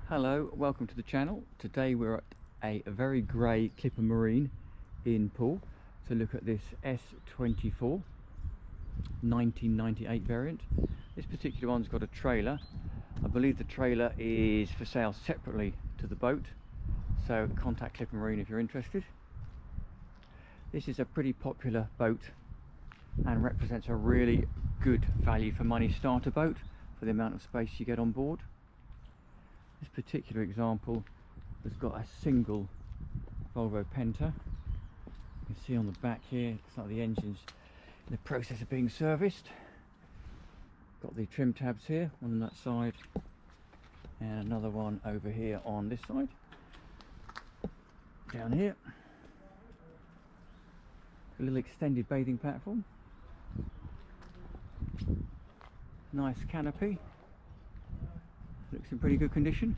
Hello, welcome to the channel. Today we're at a very grey Clipper Marine in Poole to look at this S24 1998 variant. This particular one's got a trailer. I believe the trailer is for sale separately to the boat, so contact Clipper Marine if you're interested. This is a pretty popular boat and represents a really good value for money starter boat for the amount of space you get on board. This particular example has got a single Volvo Penta. You can see on the back here, it's like the engine's in the process of being serviced. Got the trim tabs here on that side and another one over here on this side. Down here, a little extended bathing platform. Nice canopy. Looks in pretty good condition.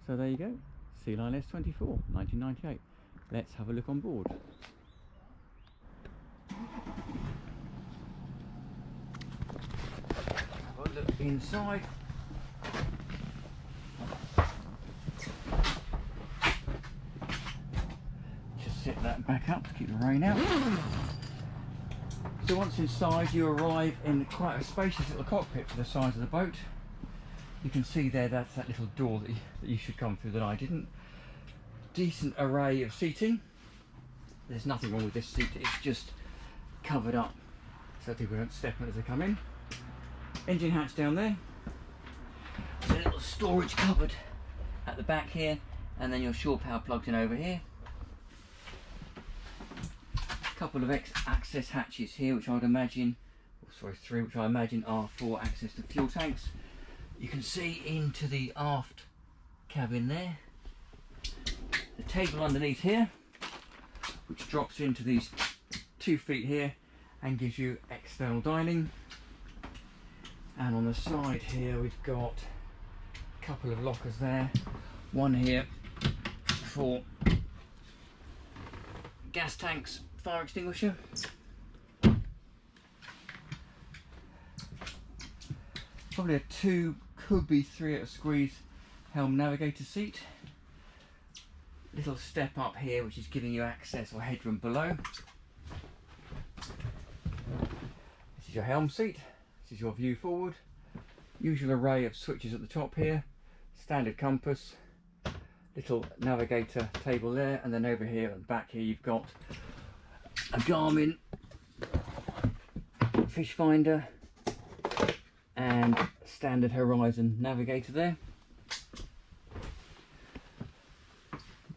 So there you go, Sealine S24 1998. Let's have a look on board. Have a look inside. Just set that back up to keep the rain out. So once inside, you arrive in quite a spacious little cockpit for the size of the boat. You can see there, that's that little door that you should come through that I didn't. Decent array of seating. There's nothing wrong with this seat, it's just covered up so people don't step on it as they come in. Engine hatch down there. There's a little storage cupboard at the back here, and then your shore power plugged in over here. Couple of access hatches here, which I would imagine, three, which I imagine are for access to fuel tanks. You can see into the aft cabin there. The table underneath here, which drops into these 2 feet here and gives you external dining. And on the side here, we've got a couple of lockers there. One here for gas tanks, fire extinguisher. Probably a 2, could be 3 at a squeeze helm navigator seat. Little step up here which is giving you access or headroom below. This is your helm seat, this is your view forward. Usual array of switches at the top here, standard compass, little navigator table there, and then over here at the back here you've got a Garmin fish finder and standard Horizon navigator there.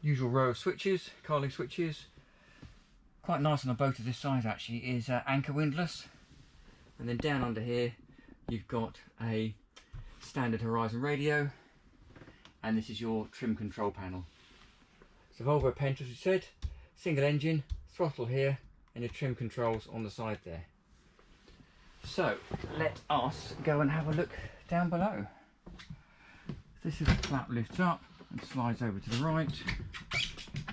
Usual row of switches, Carling switches. Quite nice on a boat of this size actually is anchor windlass. And then down under here you've got a standard Horizon radio, and this is your trim control panel. So Volvo Penta, as we said, single engine, throttle here, and your trim controls on the side there. So let us go and have a look down below. This is the flap lifts up and slides over to the right.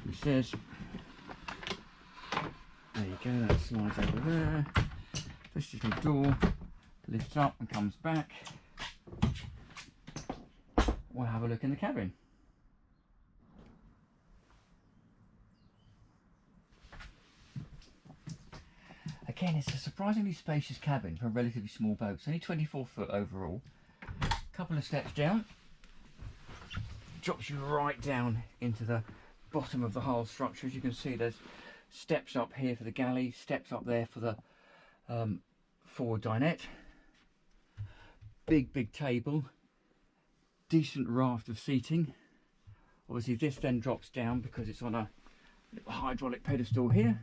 It says, there you go, that slides over there. This is the door, lifts up and comes back. We'll have a look in the cabin. Again, it's a surprisingly spacious cabin for a relatively small boat. It's only 24 foot overall. Couple of steps down, drops you right down into the bottom of the hull structure. As you can see, there's steps up here for the galley, steps up there for the forward dinette. Big table, decent raft of seating. Obviously this then drops down because it's on a little hydraulic pedestal here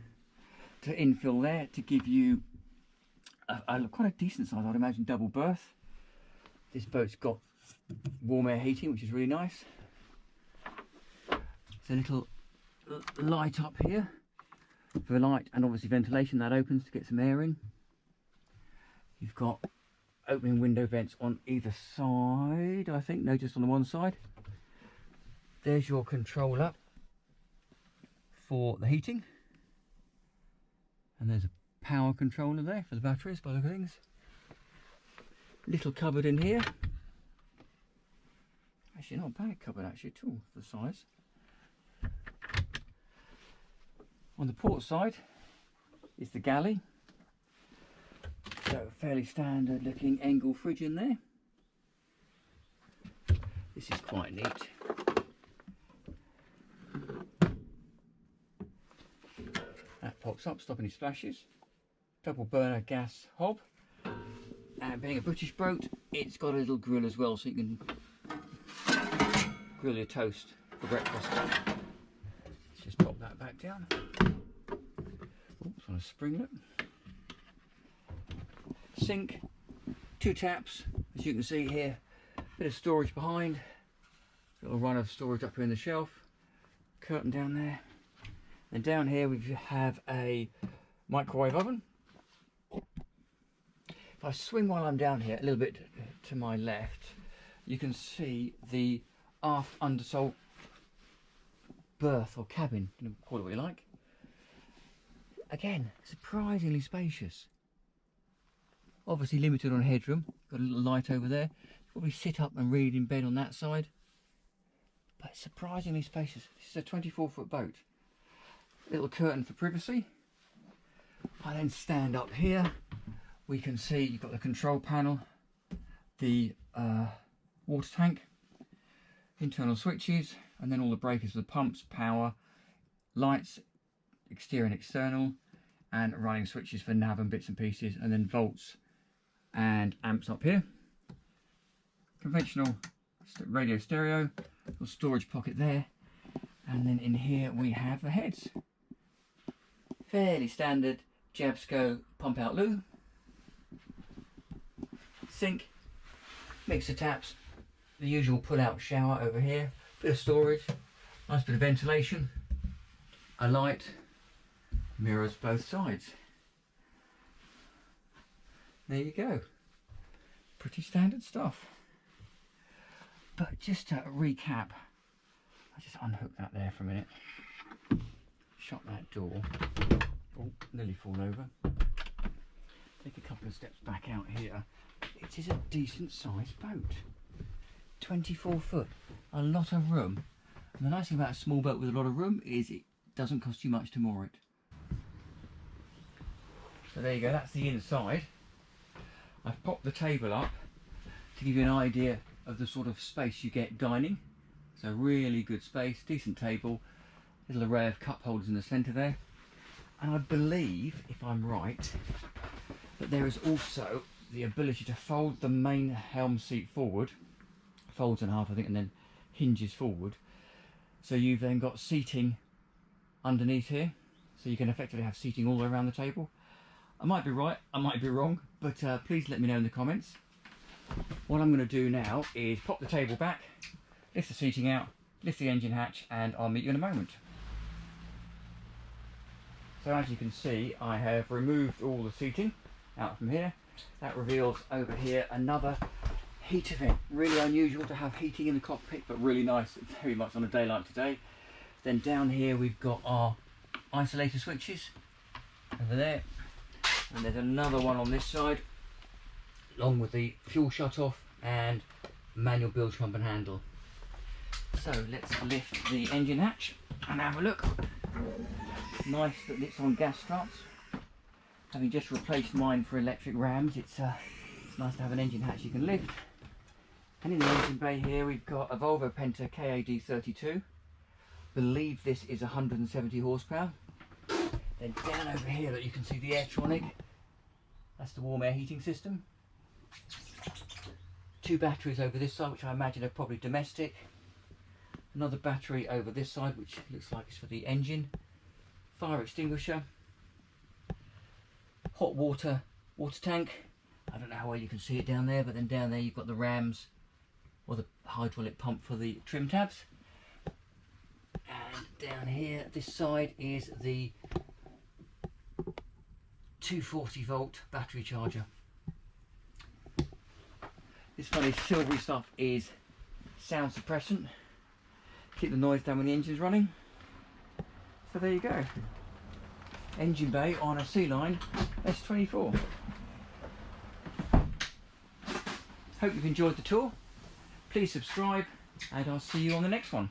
to infill there to give you quite a decent size, I'd imagine, double berth. This boat's got warm air heating, which is really nice. There's a little light up here for light and obviously ventilation that opens to get some air in. You've got opening window vents on either side, I think, no, just on the one side. There's your controller for the heating, and there's a power controller there for the batteries by the look of things. Little cupboard in here. Actually not a bad cupboard actually at all for the size. On the port side is the galley. So fairly standard looking Engel fridge in there. This is quite neat. That pops up, stopping any splashes. Double burner gas hob. And being a British boat, it's got a little grill as well, so you can grill your toast for breakfast. Let's just pop that back down. Oops, on a springlet. Sink, 2 taps, as you can see here. Bit of storage behind. Little run of storage up here in the shelf. Curtain down there. And down here we have a microwave oven. If I swing while I'm down here a little bit to my left, you can see the aft undersole berth or cabin, you can call it what you like. Again, surprisingly spacious. Obviously limited on headroom, got a little light over there. Probably sit up and read in bed on that side. But it's surprisingly spacious. This is a 24-foot boat. Little curtain for privacy. If I then stand up here, we can see you've got the control panel, the water tank, internal switches, and then all the breakers for the pumps, power, lights, exterior and external, and running switches for nav and bits and pieces, and then volts and amps up here. Conventional radio stereo, little storage pocket there, and then in here we have the heads. Fairly standard Jabsco pump out loo. Sink, mixer taps, the usual pull out shower over here, bit of storage, nice bit of ventilation, a light, mirrors both sides. There you go. Pretty standard stuff. But just to recap, I'll just unhook that there for a minute. Shut that door. Oh, nearly fall over. Take a couple of steps back out here. It is a decent sized boat. 24 foot, a lot of room. And the nice thing about a small boat with a lot of room is it doesn't cost you much to moor it. So there you go, that's the inside. I've popped the table up to give you an idea of the sort of space you get dining. So really good space, decent table, little array of cup holders in the centre there. And I believe, if I'm right, that there is also the ability to fold the main helm seat forward, folds in half I think, and then hinges forward. So you've then got seating underneath here, so you can effectively have seating all the way around the table. I might be right, I might be wrong, but please let me know in the comments. What I'm going to do now is pop the table back, lift the seating out, lift the engine hatch, and I'll meet you in a moment. So as you can see, I have removed all the seating out from here. That reveals over here another heater vent. Really unusual to have heating in the cockpit, but really nice, very much on a day like today. Then down here we've got our isolator switches over there, and there's another one on this side, along with the fuel shut off and manual bilge pump and handle. So let's lift the engine hatch and have a look. Nice that it's on gas struts. Having just replaced mine for electric rams, it's nice to have an engine hatch you can lift. And in the engine bay here we've got a Volvo Penta KAD32. Believe this is 170 horsepower. Then down over here that you can see the Airtronic. That's the warm air heating system. 2 batteries over this side, which I imagine are probably domestic. Another battery over this side, which looks like it's for the engine. Fire extinguisher. Hot water tank. I don't know how well you can see it down there, but then down there you've got the rams, or the hydraulic pump for the trim tabs. And down here, this side is the 240 volt battery charger. This funny silvery stuff is sound suppressant. Keep the noise down when the engine's running. So there you go. engine bay on a Sealine S24. Hope you've enjoyed the tour. Please subscribe and I'll see you on the next one.